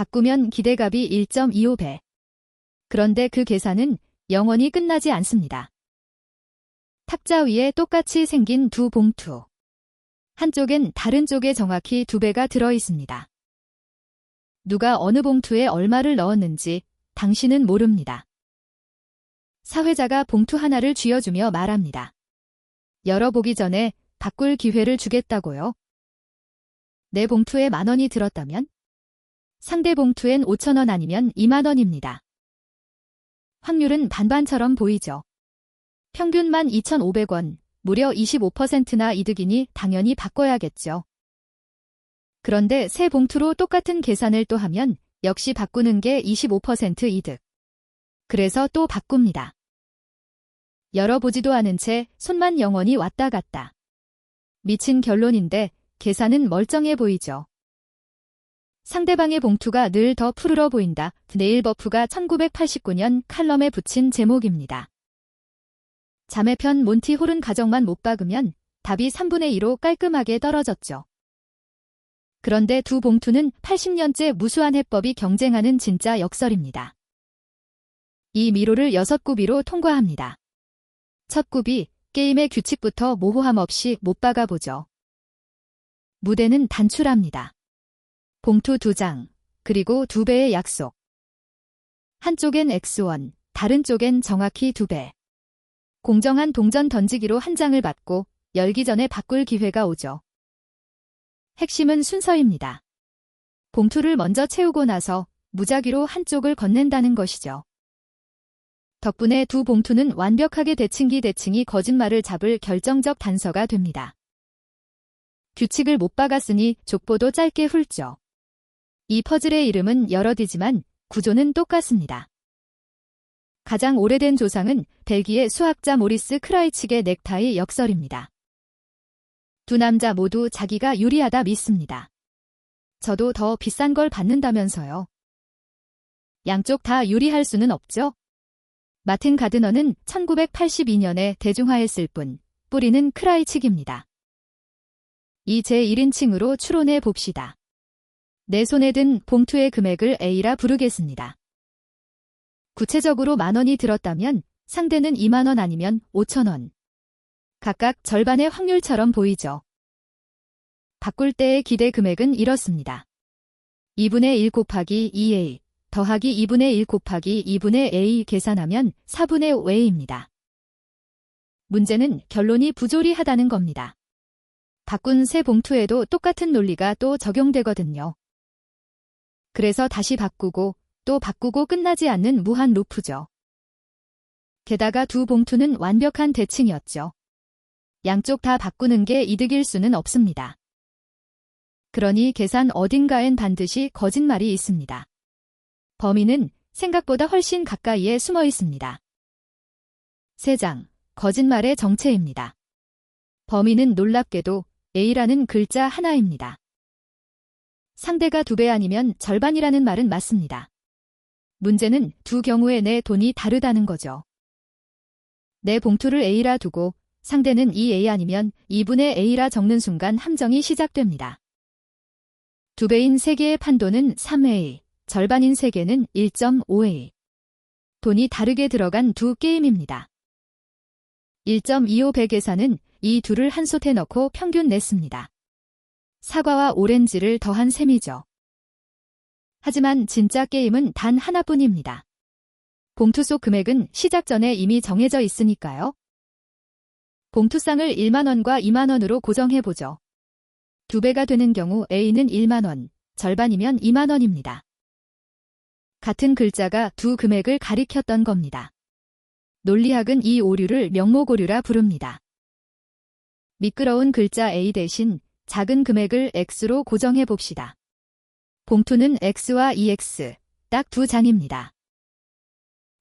바꾸면 기대값이 1.25배. 그런데 그 계산은 영원히 끝나지 않습니다. 탁자 위에 똑같이 생긴 두 봉투. 한쪽엔 다른 쪽에 정확히 2배가 들어 있습니다. 누가 어느 봉투에 얼마를 넣었는지 당신은 모릅니다. 사회자가 봉투 하나를 쥐어주며 말합니다. 열어보기 전에 바꿀 기회를 주겠다고요? 내 봉투에 10,000원이 들었다면? 상대 봉투엔 5,000원 아니면 20,000원입니다. 확률은 반반처럼 보이죠. 평균만 2,500원, 무려 25%나 이득이니 당연히 바꿔야겠죠. 그런데 세 봉투로 똑같은 계산을 또 하면 역시 바꾸는 게 25% 이득. 그래서 또 바꿉니다. 열어보지도 않은 채 손만 영원히 왔다 갔다. 미친 결론인데 계산은 멀쩡해 보이죠. 상대방의 봉투가 늘 더 푸르러 보인다. 네일 버프가 1989년 칼럼에 붙인 제목입니다. 자매편 몬티 홀은 가정만 못 박으면 답이 3분의 2로 깔끔하게 떨어졌죠. 그런데 두 봉투는 80년째 무수한 해법이 경쟁하는 진짜 역설입니다. 이 미로를 6구비로 통과합니다. 첫 구비, 게임의 규칙부터 모호함 없이 못 박아보죠. 무대는 단출합니다. 봉투 2장, 그리고 2배의 약속. 한쪽엔 X1, 다른 쪽엔 정확히 2배. 공정한 동전 던지기로 한 장을 받고 열기 전에 바꿀 기회가 오죠. 핵심은 순서입니다. 봉투를 먼저 채우고 나서 무작위로 한쪽을 건넨다는 것이죠. 덕분에 두 봉투는 완벽하게 대칭이 거짓말을 잡을 결정적 단서가 됩니다. 규칙을 못 박았으니 족보도 짧게 훑죠. 이 퍼즐의 이름은 여러 뒤지만 구조는 똑같습니다. 가장 오래된 조상은 벨기에 수학자 모리스 크라이칙의 넥타이 역설입니다. 두 남자 모두 자기가 유리하다 믿습니다. 저도 더 비싼 걸 받는다면서요. 양쪽 다 유리할 수는 없죠. 마틴 가드너는 1982년에 대중화했을 뿐 뿌리는 크라이칙입니다. 이 제1인칭으로 추론해 봅시다. 내 손에 든 봉투의 금액을 A라 부르겠습니다. 구체적으로 10,000원이 들었다면 상대는 20,000원 아니면 5,000원. 각각 절반의 확률처럼 보이죠. 바꿀 때의 기대 금액은 이렇습니다. 2분의 1 곱하기 2A 더하기 2분의 1 곱하기 2분의 A 계산하면 4분의 5A입니다. 문제는 결론이 부조리하다는 겁니다. 바꾼 세 봉투에도 똑같은 논리가 또 적용되거든요. 그래서 다시 바꾸고 또 바꾸고 끝나지 않는 무한 루프죠. 게다가 두 봉투는 완벽한 대칭이었죠. 양쪽 다 바꾸는 게 이득일 수는 없습니다. 그러니 계산 어딘가엔 반드시 거짓말이 있습니다. 범인은 생각보다 훨씬 가까이에 숨어 있습니다. 3장, 거짓말의 정체입니다. 범인은 놀랍게도 A라는 글자 하나입니다. 상대가 2배 아니면 절반이라는 말은 맞습니다. 문제는 두 경우에 내 돈이 다르다는 거죠. 내 봉투를 A라 두고 상대는 2A 아니면 2분의 A라 적는 순간 함정이 시작됩니다. 2배인 3개의 판도는 3A, 절반인 3개는 1.5A. 돈이 다르게 들어간 두 게임입니다. 1.25배 계산은 이 둘을 한 솥에 넣고 평균 냈습니다. 사과와 오렌지를 더한 셈이죠. 하지만 진짜 게임은 단 하나뿐입니다. 봉투 속 금액은 시작 전에 이미 정해져 있으니까요. 봉투쌍을 10,000원과 20,000원으로 고정해보죠. 2배가 되는 경우 A는 10,000원, 절반이면 20,000원입니다. 같은 글자가 두 금액을 가리켰던 겁니다. 논리학은 이 오류를 명목오류라 부릅니다. 미끄러운 글자 A 대신 작은 금액을 X로 고정해봅시다. 봉투는 X와 EX, 딱 두 장입니다.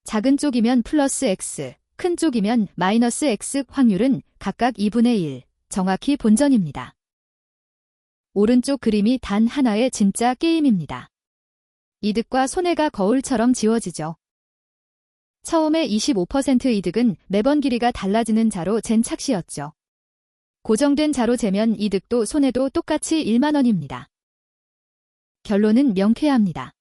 작은 쪽이면 플러스 X, 큰 쪽이면 마이너스 X 확률은 각각 2분의 1, 정확히 본전입니다. 오른쪽 그림이 단 하나의 진짜 게임입니다. 이득과 손해가 거울처럼 지워지죠. 처음에 25% 이득은 매번 길이가 달라지는 자로 잰 착시였죠. 고정된 자로 재면 이득도 손해도 똑같이 10,000원입니다. 결론은 명쾌합니다.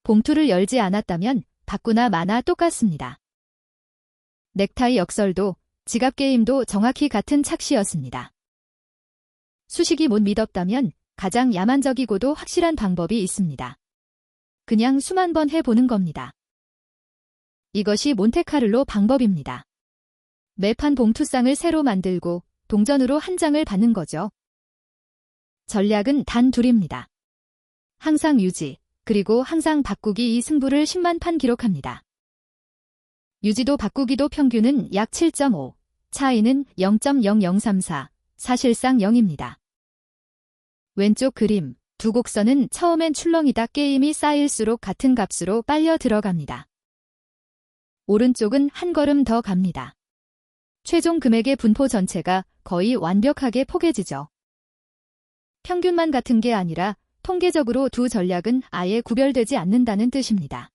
봉투를 열지 않았다면 받거나 마나 똑같습니다. 넥타이 역설도 지갑 게임도 정확히 같은 착시였습니다. 수식이 못 믿었다면 가장 야만적이고도 확실한 방법이 있습니다. 그냥 수만 번 해보는 겁니다. 이것이 몬테카를로 방법입니다. 매판 봉투쌍을 새로 만들고 동전으로 한 장을 받는 거죠. 전략은 단 둘입니다. 항상 유지, 그리고 항상 바꾸기. 이 승부를 10만 판 기록합니다. 유지도 바꾸기도 평균은 약 7.5, 차이는 0.0034, 사실상 0입니다. 왼쪽 그림, 두 곡선은 처음엔 출렁이다 게임이 쌓일수록 같은 값으로 빨려 들어갑니다. 오른쪽은 한 걸음 더 갑니다. 최종 금액의 분포 전체가 거의 완벽하게 포개지죠. 평균만 같은 게 아니라 통계적으로 두 전략은 아예 구별되지 않는다는 뜻입니다.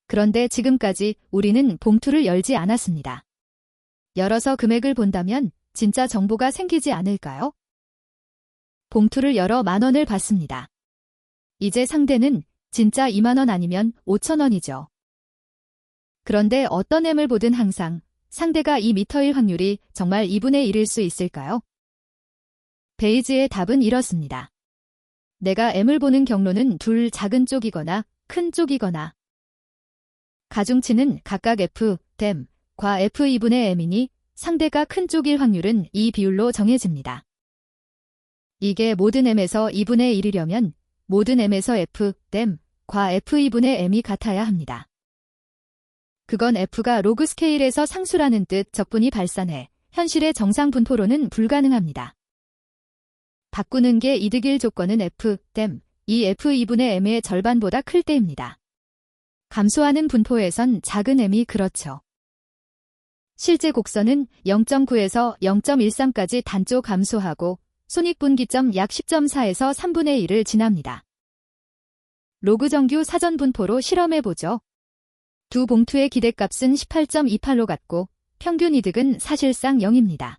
그런데 지금까지 우리는 봉투를 열지 않았습니다. 열어서 금액을 본다면 진짜 정보가 생기지 않을까요? 봉투를 열어 10,000원을 받습니다. 이제 상대는 진짜 20,000원 아니면 5,000원이죠. 그런데 어떤 M을 보든 항상 상대가 2m일 확률이 정말 2분의 1일 수 있을까요? 베이지의 답은 이렇습니다. 내가 M을 보는 경로는 둘 작은 쪽이거나 큰 쪽이거나 가중치는 각각 F, 댐, 과 F 2분의 M이니 상대가 큰 쪽일 확률은 이 비율로 정해집니다. 이게 모든 M에서 2분의 1이려면 모든 M에서 F, 댐, 과 F 2분의 M이 같아야 합니다. 그건 F가 로그 스케일에서 상수라는 뜻. 적분이 발산해 현실의 정상 분포로는 불가능합니다. 바꾸는 게 이득일 조건은 F, 댐, 이 F 2분의 M의 절반보다 클 때입니다. 감소하는 분포에선 작은 M이 그렇죠. 실제 곡선은 0.9에서 0.13까지 단조 감소하고 손익분기점 약 10.4에서 3분의 1을 지납니다. 로그 정규 사전 분포로 실험해보죠. 두 봉투의 기대값은 18.28로 같고 평균 이득은 사실상 0입니다.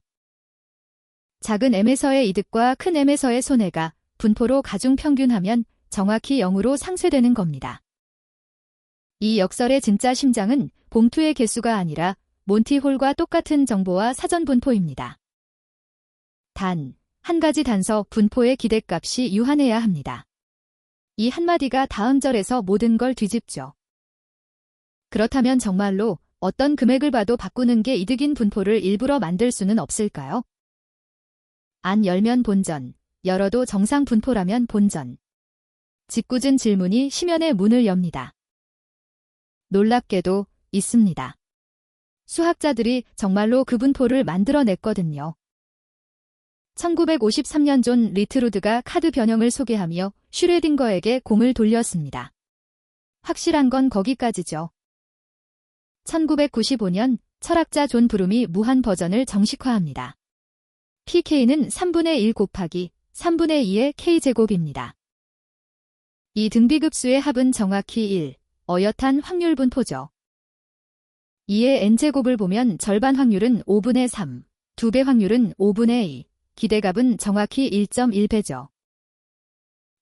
작은 M에서의 이득과 큰 M에서의 손해가 분포로 가중평균하면 정확히 0으로 상쇄되는 겁니다. 이 역설의 진짜 심장은 봉투의 개수가 아니라 몬티홀과 똑같은 정보와 사전 분포입니다. 단, 한 가지 단서 분포의 기대값이 유한해야 합니다. 이 한마디가 다음 절에서 모든 걸 뒤집죠. 그렇다면 정말로 어떤 금액을 봐도 바꾸는 게 이득인 분포를 일부러 만들 수는 없을까요? 안 열면 본전, 열어도 정상 분포라면 본전. 짓궂은 질문이 심연의 문을 엽니다. 놀랍게도 있습니다. 수학자들이 정말로 그 분포를 만들어냈거든요. 1953년 존 리트루드가 카드 변형을 소개하며 슈레딩거에게 공을 돌렸습니다. 확실한 건 거기까지죠. 1995년 철학자 존 브룸이 무한 버전을 정식화합니다. pK는 3분의 1 곱하기 3분의 2의 k제곱입니다. 이 등비급수의 합은 정확히 1, 어엿한 확률 분포죠. 2의 n제곱을 보면 절반 확률은 5분의 3, 2배 확률은 5분의 2, 기대값은 정확히 1.1배죠.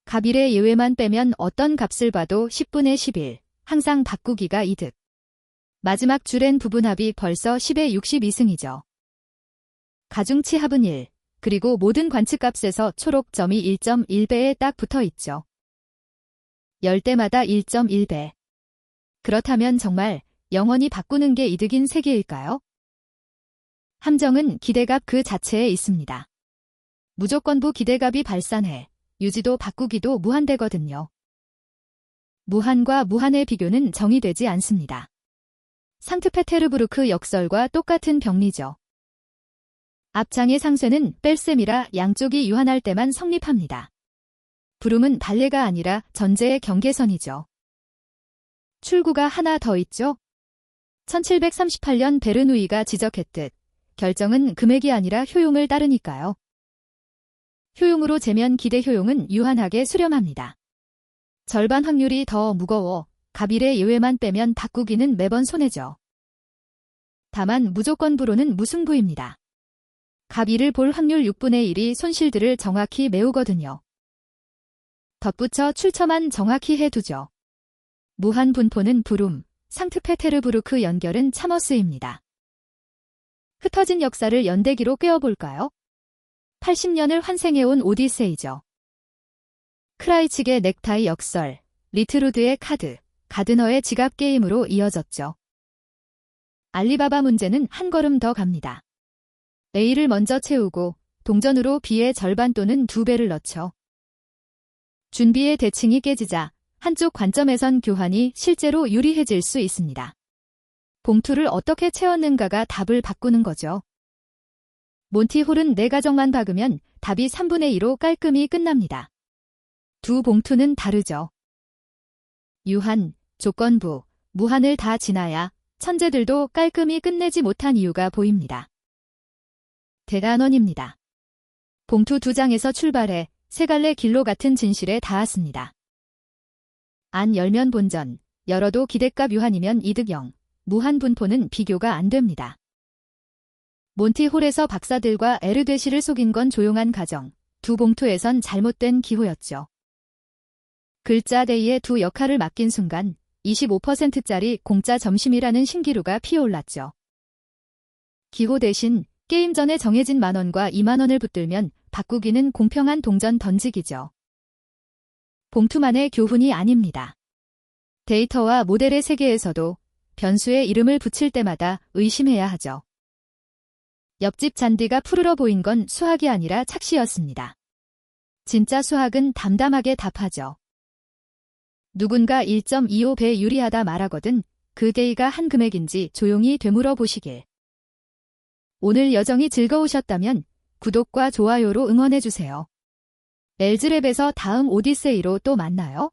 값 1의 예외만 빼면 어떤 값을 봐도 10분의 11, 항상 바꾸기가 이득. 마지막 줄엔 부분합이 벌써 10의 62승이죠. 가중치 합은 1, 그리고 모든 관측값에서 초록점이 1.1배에 딱 붙어 있죠. 열 때마다 1.1배. 그렇다면 정말 영원히 바꾸는 게 이득인 세계일까요? 함정은 기대값 그 자체에 있습니다. 무조건부 기대값이 발산해 유지도 바꾸기도 무한되거든요. 무한과 무한의 비교는 정의되지 않습니다. 상트페테르부르크 역설과 똑같은 병리죠. 앞장의 상쇄는 뺄셈이라 양쪽이 유한할 때만 성립합니다. 브룸은 발레가 아니라 전제의 경계선이죠. 출구가 하나 더 있죠. 1738년 베르누이가 지적했듯 결정은 금액이 아니라 효용을 따르니까요. 효용으로 재면 기대 효용은 유한하게 수렴합니다. 절반 확률이 더 무거워 값 1의 예외만 빼면 바꾸기는 매번 손해죠. 다만 무조건부로는 무승부입니다. 값 1을 볼 확률 6분의 1이 손실들을 정확히 메우거든요. 덧붙여 출처만 정확히 해두죠. 무한 분포는 부름, 상트페테르부르크 연결은 차머스입니다. 흩어진 역사를 연대기로 꿰어볼까요? 80년을 환생해온 오디세이죠. 크라이칙의 넥타이 역설, 리트루드의 카드, 가드너의 지갑 게임으로 이어졌죠. 알리바바 문제는 한 걸음 더 갑니다. A를 먼저 채우고 동전으로 B의 절반 또는 2배를 넣죠. 준비의 대칭이 깨지자 한쪽 관점에선 교환이 실제로 유리해질 수 있습니다. 봉투를 어떻게 채웠는가가 답을 바꾸는 거죠. 몬티홀은 4가정만 박으면 답이 3분의 2로 깔끔히 끝납니다. 두 봉투는 다르죠. 유한, 조건부, 무한을 다 지나야 천재들도 깔끔히 끝내지 못한 이유가 보입니다. 대단원입니다. 봉투 2장에서 출발해 3갈래 길로 같은 진실에 닿았습니다. 안 열면 본전, 열어도 기대값 유한이면 이득 0, 무한 분포는 비교가 안 됩니다. 몬티홀에서 박사들과 에르되시를 속인 건 조용한 가정, 두 봉투에선 잘못된 기호였죠. 글자 데이의 두 역할을 맡긴 순간 25%짜리 공짜 점심이라는 신기루가 피어올랐죠. 기호 대신 게임 전에 정해진 만원과 2만원을 붙들면 바꾸기는 공평한 동전 던지기죠. 봉투만의 교훈이 아닙니다. 데이터와 모델의 세계에서도 변수에 이름을 붙일 때마다 의심해야 하죠. 옆집 잔디가 푸르러 보인 건 수학이 아니라 착시였습니다. 진짜 수학은 담담하게 답하죠. 누군가 1.25배 유리하다 말하거든 그 데이가 한 금액인지 조용히 되물어 보시길. 오늘 여정이 즐거우셨다면 구독과 좋아요로 응원해주세요. 엘즈랩에서 다음 오디세이로 또 만나요.